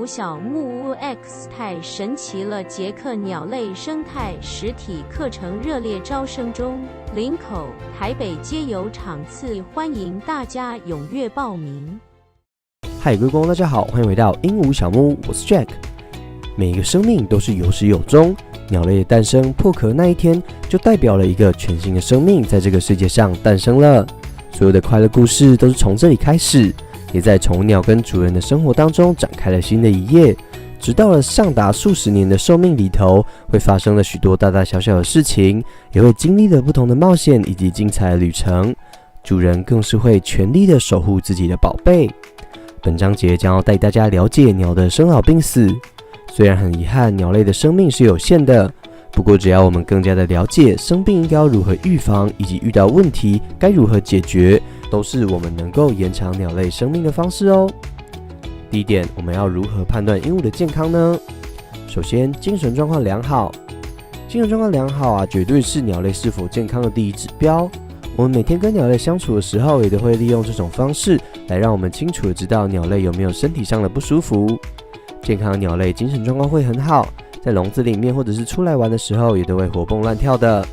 鹉小木屋 X 太神奇了！捷克鸟类生态实体课程热烈招生中，林口、台北皆有场次，欢迎大家踊跃报名。嗨，各位观众大家好，欢迎回到鹦鹉小木屋，我是 Jack。每一个生命都是有始有终，鸟类的诞生破壳那一天，就代表了一个全新的生命在这个世界上诞生了。所有的快乐故事都是从这里开始，也在宠物鸟跟主人的生活当中展开了新的一页。直到了上达数十年的寿命里头，会发生了许多大大小小的事情，也会经历了不同的冒险以及精彩的旅程。主人更是会全力的守护自己的宝贝。本章节将要带大家了解鸟的生老病死。虽然很遗憾，鸟类的生命是有限的，不过只要我们更加的了解生病应该要如何预防，以及遇到问题该如何解决，都是我们能够延长鸟类生命的方式哦。第一点，我们要如何判断鹦鹉的健康呢？首先，精神状况良好。精神状况良好绝对是鸟类是否健康的第一指标。我们每天跟鸟类相处的时候，也都会利用这种方式来让我们清楚的知道鸟类有没有身体上的不舒服。健康的鸟类精神状况会很好，在笼子里面或者是出来玩的时候，也都会活蹦乱跳的。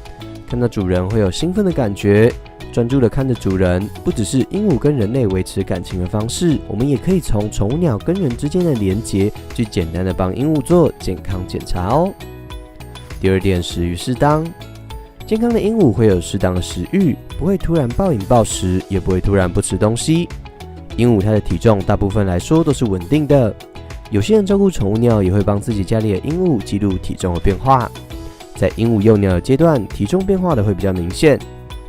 看到主人会有兴奋的感觉，专注的看着主人，不只是鹦鹉跟人类维持感情的方式，我们也可以从宠物鸟跟人之间的连结，去简单的帮鹦鹉做健康检查哦。第二点，食欲适当。健康的鹦鹉会有适当的食欲，不会突然暴饮暴食，也不会突然不吃东西。鹦鹉它的体重大部分来说都是稳定的。有些人照顾宠物鸟也会帮自己家里的鹦鹉记录体重的变化。在鹦鹉幼鸟的阶段，体重变化的会比较明显，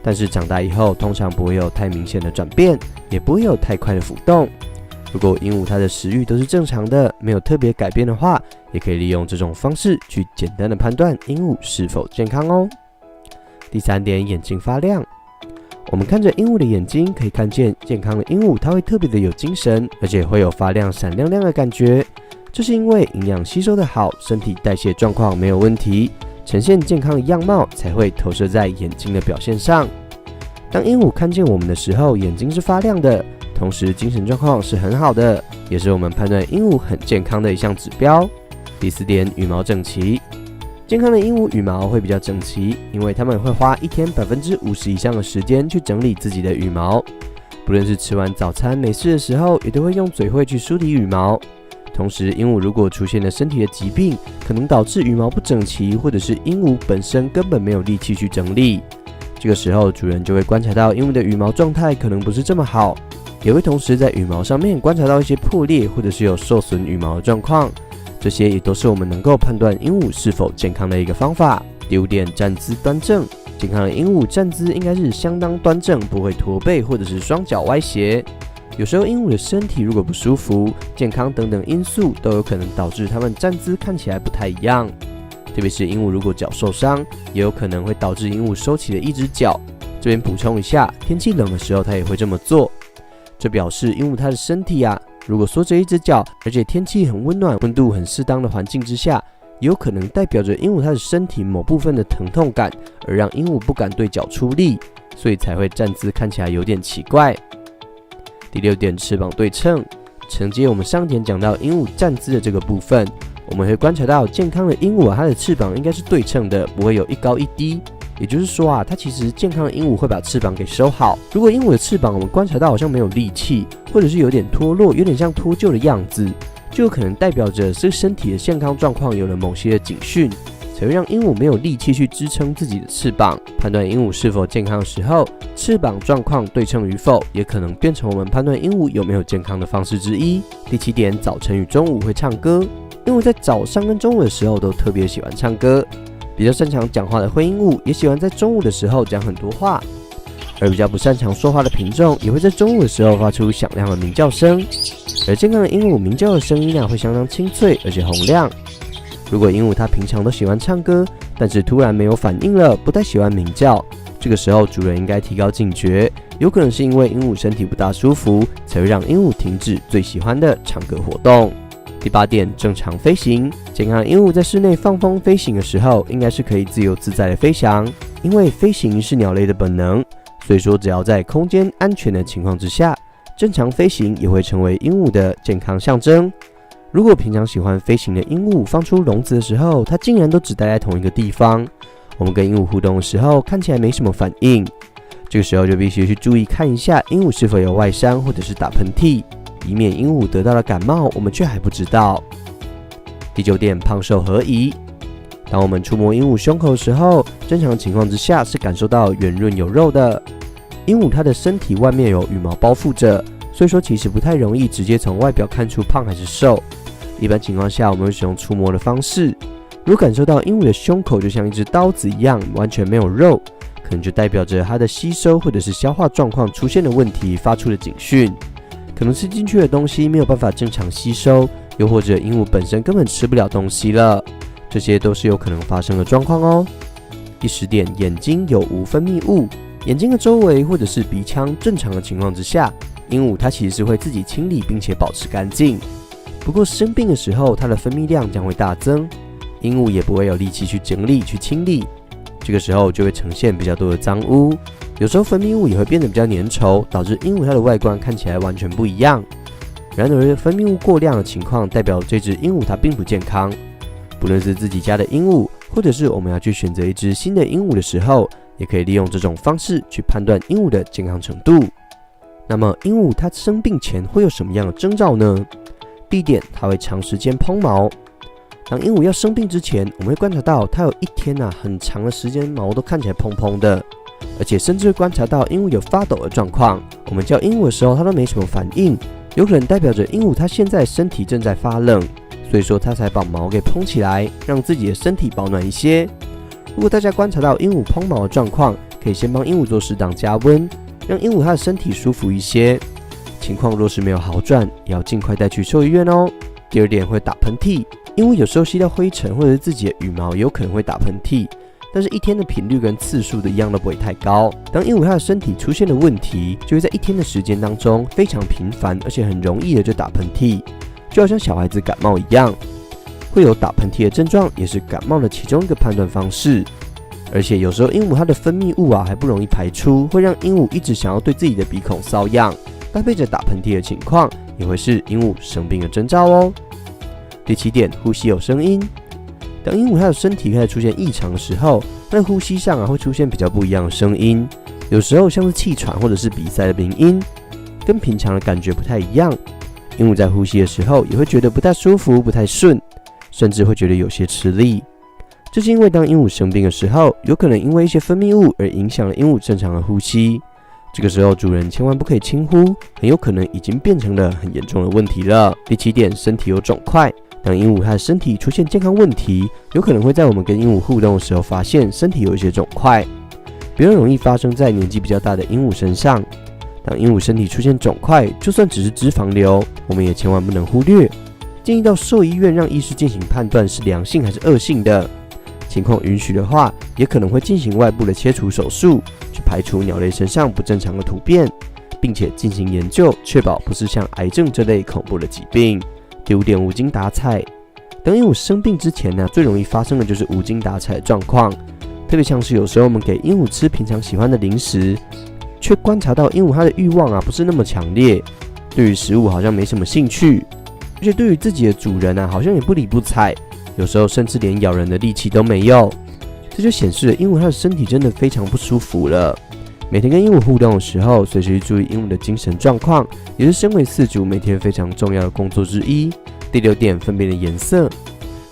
但是长大以后通常不会有太明显的转变，也不会有太快的浮动。如果鹦鹉它的食欲都是正常的，没有特别改变的话，也可以利用这种方式去简单的判断鹦鹉是否健康哦。第三点，眼睛发亮。我们看着鹦鹉的眼睛，可以看见健康的鹦鹉它会特别的有精神，而且会有发亮闪亮亮的感觉。这是因为营养吸收的好，身体代谢状况没有问题，呈现健康的样貌才会投射在眼睛的表现上。当鹦鹉看见我们的时候，眼睛是发亮的，同时精神状况是很好的，也是我们判断鹦鹉很健康的一项指标。第四点，羽毛整齐。健康的鹦鹉羽毛会比较整齐，因为它们会花一天50%以上的时间去整理自己的羽毛。不论是吃完早餐没事的时候，也都会用嘴喙去梳理羽毛。同时，鹦鹉如果出现了身体的疾病，可能导致羽毛不整齐，或者是鹦鹉本身根本没有力气去整理。这个时候，主人就会观察到鹦鹉的羽毛状态可能不是这么好，也会同时在羽毛上面观察到一些破裂或者是有受损羽毛的状况。这些也都是我们能够判断鹦鹉是否健康的一个方法。第五点，站姿端正。健康的鹦鹉站姿应该是相当端正，不会驼背或者是双脚歪斜。有时候鹦鹉的身体如果不舒服、健康等等因素，都有可能导致它们站姿看起来不太一样。特别是鹦鹉如果脚受伤，也有可能会导致鹦鹉收起了一只脚。这边补充一下，天气冷的时候它也会这么做。这表示鹦鹉它的身体如果缩着一只脚，而且天气很温暖、温度很适当的环境之下，也有可能代表着鹦鹉它的身体某部分的疼痛感，而让鹦鹉不敢对脚出力，所以才会站姿看起来有点奇怪。第六点，翅膀对称。承接我们上点讲到鹦鹉站姿的这个部分，我们会观察到健康的鹦鹉它的翅膀应该是对称的，不会有一高一低。也就是说它其实健康的鹦鹉会把翅膀给收好。如果鹦鹉的翅膀我们观察到好像没有力气，或者是有点脱落，有点像脱臼的样子，就有可能代表着这个身体的健康状况有了某些的警讯，才会让鹦鹉没有力气去支撑自己的翅膀。判断鹦鹉是否健康的时候，翅膀状况对称与否，也可能变成我们判断鹦鹉有没有健康的方式之一。第七点，早晨与中午会唱歌。鹦鹉在早上跟中午的时候都特别喜欢唱歌。比较擅长讲话的灰鹦鹉也喜欢在中午的时候讲很多话，而比较不擅长说话的品种也会在中午的时候发出响亮的鸣叫声。而健康的鹦鹉鸣叫的声音会相当清脆而且洪亮。如果鹦鹉它平常都喜欢唱歌，但是突然没有反应了，不太喜欢鸣叫，这个时候主人应该提高警觉，有可能是因为鹦鹉身体不大舒服，才会让鹦鹉停止最喜欢的唱歌活动。第八点，正常飞行。健康的鹦鹉在室内放风飞行的时候，应该是可以自由自在的飞翔，因为飞行是鸟类的本能，所以说只要在空间安全的情况之下，正常飞行也会成为鹦鹉的健康象征。如果平常喜欢飞行的鹦鹉放出笼子的时候，它竟然都只待在同一个地方，我们跟鹦鹉互动的时候看起来没什么反应，这个时候就必须去注意看一下鹦鹉是否有外伤或者是打喷嚏，以免鹦鹉得到了感冒，我们却还不知道。第9点，胖瘦合宜。当我们触摸鹦鹉胸口的时候，正常情况之下是感受到圆润有肉的。鹦鹉它的身体外面有羽毛包覆着，所以说其实不太容易直接从外表看出胖还是瘦。一般情况下，我们会使用触摸的方式。如果感受到鹦鹉的胸口就像一只刀子一样，完全没有肉，可能就代表着它的吸收或者是消化状况出现了问题，发出了警讯。可能吃进去的东西没有办法正常吸收，又或者鹦鹉本身根本吃不了东西了，这些都是有可能发生的状况哦。第10点，眼睛有无分泌物。眼睛的周围或者是鼻腔正常的情况之下，鹦鹉它其实是会自己清理并且保持干净。不过生病的时候，它的分泌量将会大增，鹦鹉也不会有力气去整理去清理，这个时候就会呈现比较多的脏污，有时候分泌物也会变得比较粘稠，导致鹦鹉它的外观看起来完全不一样。然而分泌物过量的情况代表这只鹦鹉它并不健康，不论是自己家的鹦鹉，或者是我们要去选择一只新的鹦鹉的时候，也可以利用这种方式去判断鹦鹉的健康程度。那么鹦鹉它生病前会有什么样的征兆呢？第1点，它会长时间蓬毛。当鹦鹉要生病之前，我们会观察到它有一天很长的时间毛都看起来蓬蓬的，而且甚至会观察到鹦鹉有发抖的状况。我们叫鹦鹉的时候，它都没什么反应，有可能代表着鹦鹉它现在身体正在发冷，所以说它才把毛给蓬起来，让自己的身体保暖一些。如果大家观察到鹦鹉蓬毛的状况，可以先帮鹦鹉做适当加温，让鹦鹉它的身体舒服一些。情况若是没有好转，也要尽快带去兽医院哦。第2点，会打喷嚏。鹦鹉有时候吸到灰尘或者是自己的羽毛，也有可能会打喷嚏，但是一天的频率跟次数的一样都不会太高。当鹦鹉它的身体出现了问题，就会在一天的时间当中非常频繁，而且很容易的就打喷嚏，就好像小孩子感冒一样。会有打喷嚏的症状，也是感冒的其中一个判断方式。而且有时候鹦鹉它的分泌物还不容易排出，会让鹦鹉一直想要对自己的鼻孔瘙痒，搭配着打喷嚏的情况，也会是鹦鹉生病的征兆哦。第7点，呼吸有声音。当鹦鹉它的身体开始出现异常的时候，它的呼吸上会出现比较不一样的声音，有时候像是气喘或者是鼻塞的鸣音，跟平常的感觉不太一样。鹦鹉在呼吸的时候也会觉得不太舒服、不太顺，甚至会觉得有些吃力。这是因为当鹦鹉生病的时候，有可能因为一些分泌物而影响了鹦鹉正常的呼吸。这个时候主人千万不可以轻忽，很有可能已经变成了很严重的问题了。第7点，身体有肿块。当鹦鹉它的身体出现健康问题，有可能会在我们跟鹦鹉互动的时候发现身体有一些肿块，比较容易发生在年纪比较大的鹦鹉身上。当鹦鹉身体出现肿块，就算只是脂肪瘤，我们也千万不能忽略，建议到兽医院让医师进行判断是良性还是恶性的。情况允许的话，也可能会进行外部的切除手术，去排除鸟类身上不正常的突变，并且进行研究，确保不是像癌症这类恐怖的疾病。第5点，无精打采。当鹦鹉生病之前最容易发生的就是无精打采的状况，特别像是有时候我们给鹦鹉吃平常喜欢的零食，却观察到鹦鹉它的欲望不是那么强烈，对于食物好像没什么兴趣，而且对于自己的主人好像也不理不睬，有时候甚至连咬人的力气都没有。这就显示了鹦鹉它的身体真的非常不舒服了。每天跟鹦鹉互动的时候，随时注意鹦鹉的精神状况，也是身为饲主每天非常重要的工作之一。第6点，粪便的颜色。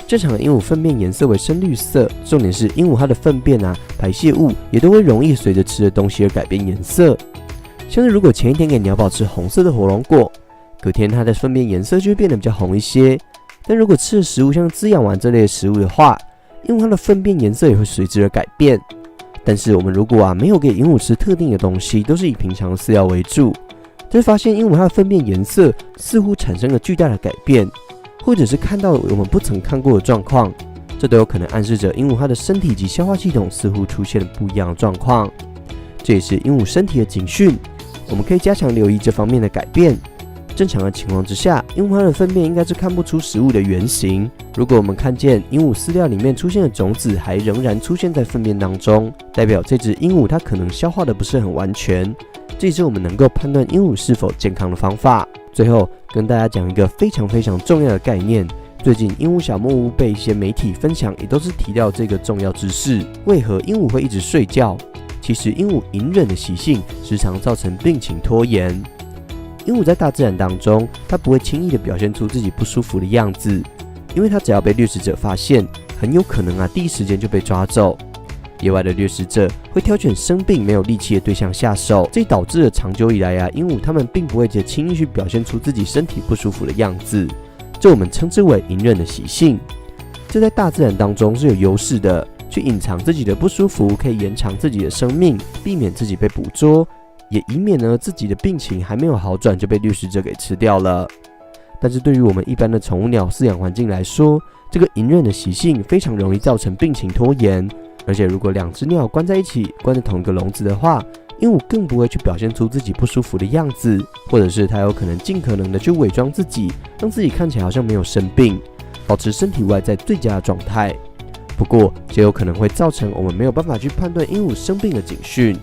正常的鹦鹉粪便颜色为深绿色，重点是鹦鹉它的粪便排泄物也都会容易随着吃的东西而改变颜色。像是如果前一天给鸟宝吃红色的火龙果，隔天它的粪便颜色就会变得比较红一些。但如果吃的食物像滋养丸这类的食物的话，鹦鹉它的粪便颜色也会随之而改变。但是我们如果没有给鹦鹉吃特定的东西，都是以平常的饲料为主，就会发现鹦鹉它的粪便颜色似乎产生了巨大的改变，或者是看到了我们不曾看过的状况，这都有可能暗示着鹦鹉它的身体及消化系统似乎出现了不一样的状况。这也是鹦鹉身体的警讯，我们可以加强留意这方面的改变。正常的情况之下，鹦鹉它的粪便应该是看不出食物的原型。如果我们看见鹦鹉饲料里面出现的种子还仍然出现在粪便当中，代表这只鹦鹉它可能消化的不是很完全，这也是我们能够判断鹦鹉是否健康的方法。最后跟大家讲一个非常非常重要的概念，最近鹦鹉小木屋被一些媒体分享，也都是提到这个重要知识。为何鹦鹉会一直睡觉？其实鹦鹉隐忍的习性时常造成病情拖延。鹦鹉在大自然当中，它不会轻易的表现出自己不舒服的样子，因为它只要被掠食者发现，很有可能第一时间就被抓走。野外的掠食者会挑选生病没有力气的对象下手，这导致了长久以来鹦鹉它们并不会轻易去表现出自己身体不舒服的样子，这我们称之为隐忍的习性。这在大自然当中是有优势的，去隐藏自己的不舒服，可以延长自己的生命，避免自己被捕捉，也以免自己的病情还没有好转就被掠食者给吃掉了。但是对于我们一般的宠物鸟饲养环境来说，这个隐忍的习性非常容易造成病情拖延。而且如果2只鸟关在一起，关在同一个笼子的话，鹦鹉更不会去表现出自己不舒服的样子，或者是它有可能尽可能的去伪装自己，让自己看起来好像没有生病，保持身体外在最佳的状态。不过这有可能会造成我们没有办法去判断鹦鹉生病的警讯，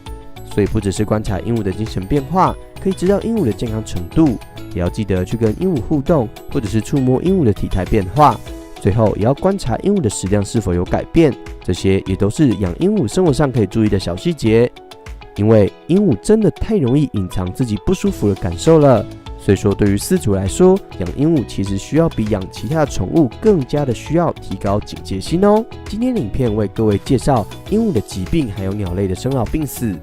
所以不只是观察鹦鹉的精神变化，可以知道鹦鹉的健康程度，也要记得去跟鹦鹉互动，或者是触摸鹦鹉的体态变化。最后也要观察鹦鹉的食量是否有改变，这些也都是养鹦鹉生活上可以注意的小细节。因为鹦鹉真的太容易隐藏自己不舒服的感受了，所以说对于饲主来说，养鹦鹉其实需要比养其他的宠物更加的需要提高警戒心哦。今天的影片为各位介绍鹦鹉的疾病，还有鸟类的生老病死。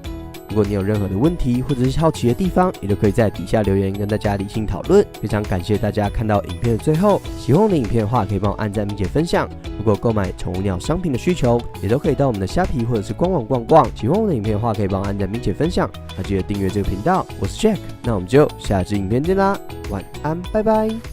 如果你有任何的问题或者是好奇的地方，也都可以在底下留言跟大家理性讨论。非常感谢大家看到影片的最后，喜欢我的影片的话，可以帮我按赞并且分享。如果购买宠物鸟商品的需求，也都可以到我们的虾皮或者是官网逛逛。喜欢我的影片的话，可以帮我按赞并且分享，记得订阅这个频道。我是 Jack， 那我们就下支影片见啦，晚安，拜拜。